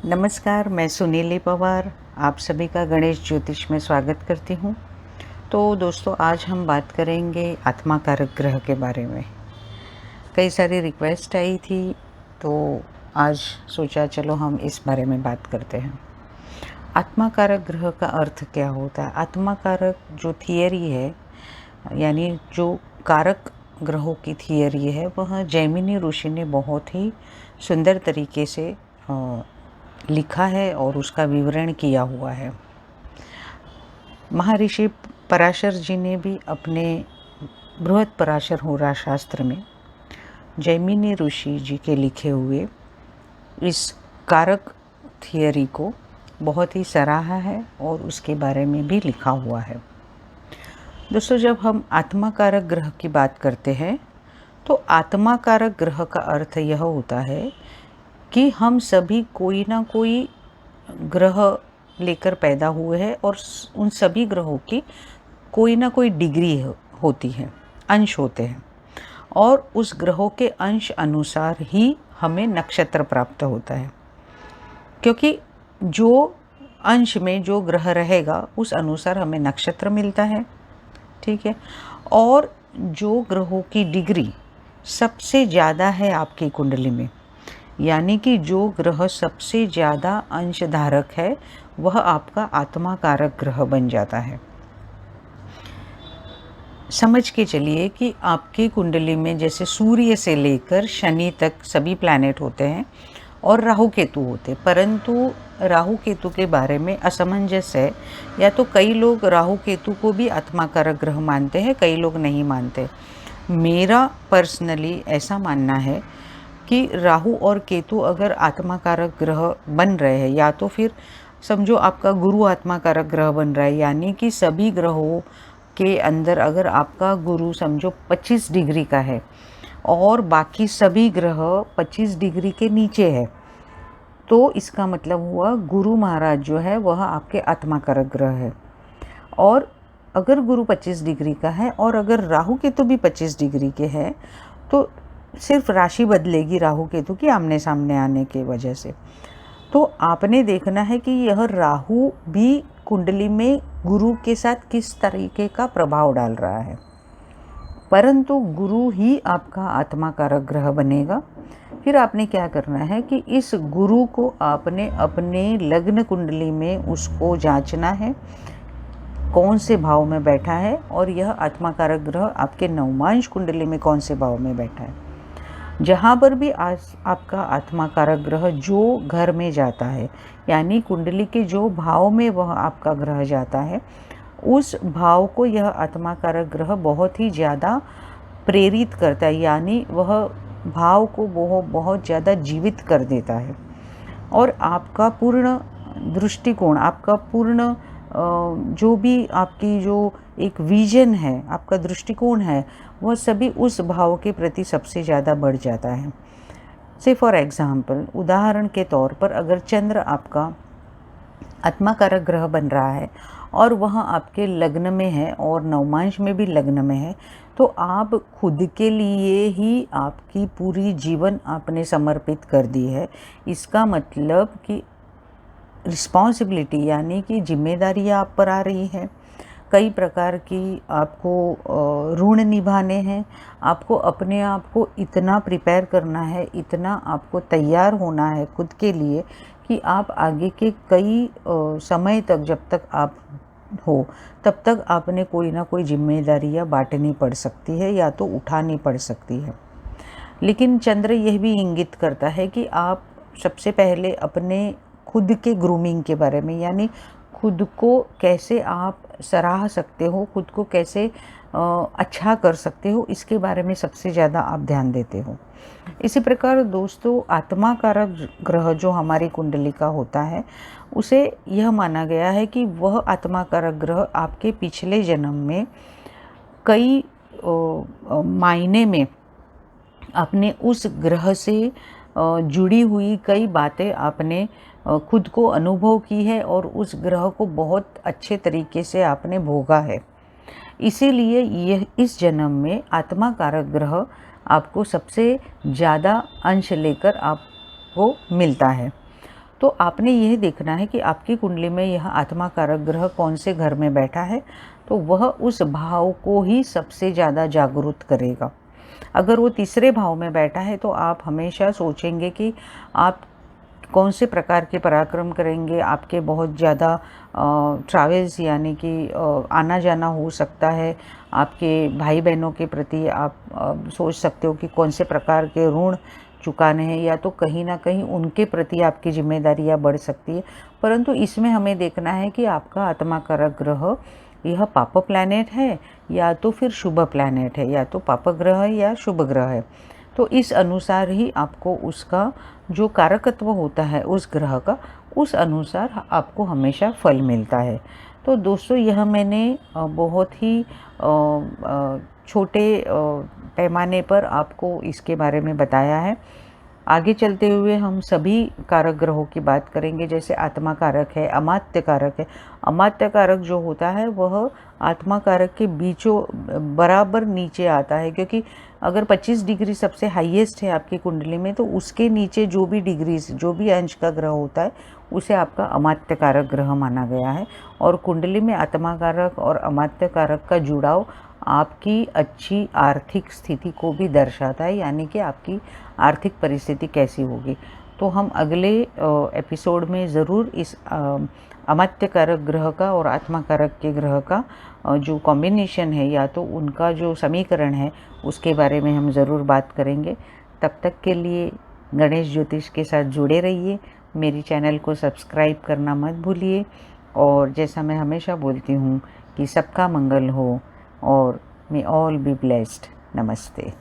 नमस्कार, मैं सुनीली पवार आप सभी का गणेश ज्योतिष में स्वागत करती हूँ। तो दोस्तों, आज हम बात करेंगे आत्मा कारक ग्रह के बारे में। कई सारी रिक्वेस्ट आई थी, तो आज सोचा चलो हम इस बारे में बात करते हैं। आत्मा कारक ग्रह का अर्थ क्या होता है? आत्मा कारक जो थियरी है, यानी जो कारक ग्रहों की थियरी है, वह जैमिनी ऋषि ने बहुत ही सुंदर तरीके से लिखा है और उसका विवरण किया हुआ है। महर्षि पराशर जी ने भी अपने बृहद पराशर होरा शास्त्र में जैमिनी ऋषि जी के लिखे हुए इस कारक थियरी को बहुत ही सराहा है और उसके बारे में भी लिखा हुआ है। दोस्तों, जब हम आत्मा कारक ग्रह की बात करते हैं तो आत्मा कारक ग्रह का अर्थ यह होता है कि हम सभी कोई ना कोई ग्रह लेकर पैदा हुए हैं और उन सभी ग्रहों की कोई ना कोई डिग्री होती है, अंश होते हैं, और उस ग्रहों के अंश अनुसार ही हमें नक्षत्र प्राप्त होता है। क्योंकि जो अंश में जो ग्रह रहेगा उस अनुसार हमें नक्षत्र मिलता है, ठीक है। और जो ग्रहों की डिग्री सबसे ज़्यादा है आपकी कुंडली में, यानी कि जो ग्रह सबसे ज़्यादा अंश धारक है, वह आपका आत्मा कारक ग्रह बन जाता है। समझ के चलिए कि आपकी कुंडली में जैसे सूर्य से लेकर शनि तक सभी प्लैनेट होते हैं और राहु केतु होते हैं, परंतु राहु केतु के बारे में असमंजस है। या तो कई लोग राहु केतु को भी आत्मा कारक ग्रह मानते हैं, कई लोग नहीं मानते। मेरा पर्सनली ऐसा मानना है कि राहु और केतु अगर आत्मा कारक ग्रह बन रहे हैं, या तो फिर समझो आपका गुरु आत्मा कारक ग्रह बन रहा है, यानी कि सभी ग्रहों के अंदर अगर आपका गुरु समझो 25 डिग्री का है और बाकी सभी ग्रह 25 डिग्री के नीचे है, तो इसका मतलब हुआ गुरु महाराज जो है वह आपके आत्मा कारक ग्रह है। और अगर गुरु 25 डिग्री का है और अगर राहु केतु भी 25 डिग्री के हैं, तो सिर्फ राशि बदलेगी राहु केतु की आमने सामने आने की वजह से। तो आपने देखना है कि यह राहु भी कुंडली में गुरु के साथ किस तरीके का प्रभाव डाल रहा है, परंतु गुरु ही आपका आत्मा कारक ग्रह बनेगा। फिर आपने क्या करना है कि इस गुरु को आपने अपने लग्न कुंडली में उसको जांचना है, कौन से भाव में बैठा है, और यह आत्मा कारक ग्रह आपके नवमांश कुंडली में कौन से भाव में बैठा है। जहाँ पर भी आज आपका आत्मा कारक ग्रह जो घर में जाता है, यानी कुंडली के जो भाव में वह आपका ग्रह जाता है, उस भाव को यह आत्मा कारक ग्रह बहुत ही ज़्यादा प्रेरित करता है, यानी वह भाव को बहुत ज़्यादा जीवित कर देता है। और आपका पूर्ण दृष्टिकोण, आपका पूर्ण जो भी आपकी जो एक विजन है, आपका दृष्टिकोण है, वह सभी उस भाव के प्रति सबसे ज़्यादा बढ़ जाता है। से फॉर एग्ज़ाम्पल, उदाहरण के तौर पर, अगर चंद्र आपका आत्मा कारक ग्रह बन रहा है और वह आपके लग्न में है और नवमांश में भी लग्न में है, तो आप खुद के लिए ही आपकी पूरी जीवन आपने समर्पित कर दी है। इसका मतलब कि रिस्पॉन्सिबिलिटी, यानी कि जिम्मेदारियाँ आप पर आ रही हैं, कई प्रकार की आपको ऋण निभाने हैं, आपको अपने आप को इतना प्रिपेयर करना है, इतना आपको तैयार होना है खुद के लिए कि आप आगे के कई समय तक, जब तक आप हो तब तक आपने कोई ना कोई जिम्मेदारियाँ बांटनी पड़ सकती है या तो उठानी पड़ सकती है। लेकिन चंद्र यह भी इंगित करता है कि आप सबसे पहले अपने खुद के ग्रूमिंग के बारे में, यानी खुद को कैसे आप सराह सकते हो, खुद को कैसे अच्छा कर सकते हो, इसके बारे में सबसे ज़्यादा आप ध्यान देते हो। इसी प्रकार दोस्तों, आत्मा कारक ग्रह जो हमारी कुंडली का होता है, उसे यह माना गया है कि वह आत्मा कारक ग्रह आपके पिछले जन्म में कई मायने में आपने उस ग्रह से जुड़ी हुई कई बातें आपने खुद को अनुभव की है और उस ग्रह को बहुत अच्छे तरीके से आपने भोगा है। इसीलिए यह इस जन्म में आत्मा कारक ग्रह आपको सबसे ज़्यादा अंश लेकर आपको मिलता है। तो आपने यह देखना है कि आपकी कुंडली में यह आत्मा कारक ग्रह कौन से घर में बैठा है, तो वह उस भाव को ही सबसे ज़्यादा जागरूक करेगा। अगर वो तीसरे भाव में बैठा है तो आप हमेशा सोचेंगे कि आप कौन से प्रकार के पराक्रम करेंगे। आपके बहुत ज़्यादा ट्रैवल्स यानी कि आना जाना हो सकता है। आपके भाई बहनों के प्रति आप सोच सकते हो कि कौन से प्रकार के ऋण चुकाने हैं, या तो कहीं ना कहीं उनके प्रति आपकी जिम्मेदारियां बढ़ सकती है। परंतु इसमें हमें देखना है कि आपका आत्मा कारक ग्रह यह पाप प्लैनेट है या तो फिर शुभ प्लैनेट है, या तो पाप ग्रह है या शुभ ग्रह है। तो इस अनुसार ही आपको उसका जो कारकत्व होता है उस ग्रह का, उस अनुसार आपको हमेशा फल मिलता है। तो दोस्तों, यह मैंने बहुत ही छोटे पैमाने पर आपको इसके बारे में बताया है। आगे चलते हुए हम सभी कारक ग्रहों की बात करेंगे। जैसे आत्मा कारक है, अमात्य कारक है। अमात्य कारक जो होता है वह आत्मा कारक के बीचों बराबर नीचे आता है, क्योंकि अगर 25 डिग्री सबसे हाईएस्ट है आपकी कुंडली में, तो उसके नीचे जो भी डिग्रीज, जो भी अंश का ग्रह होता है उसे आपका अमात्य कारक ग्रह माना गया है। और कुंडली में आत्मा कारक और अमात्य कारक का जुड़ाव आपकी अच्छी आर्थिक स्थिति को भी दर्शाता है, यानी कि आपकी आर्थिक परिस्थिति कैसी होगी। तो हम अगले एपिसोड में ज़रूर इस अमात्य कारक ग्रह का और आत्मा कारक के ग्रह का जो कॉम्बिनेशन है, या तो उनका जो समीकरण है, उसके बारे में हम ज़रूर बात करेंगे। तब तक के लिए गणेश ज्योतिष के साथ जुड़े रहिए। मेरी चैनल को सब्सक्राइब करना मत भूलिए। और जैसा मैं हमेशा बोलती हूँ कि सबका मंगल हो और मे ऑल बी ब्लेस्ड। नमस्ते।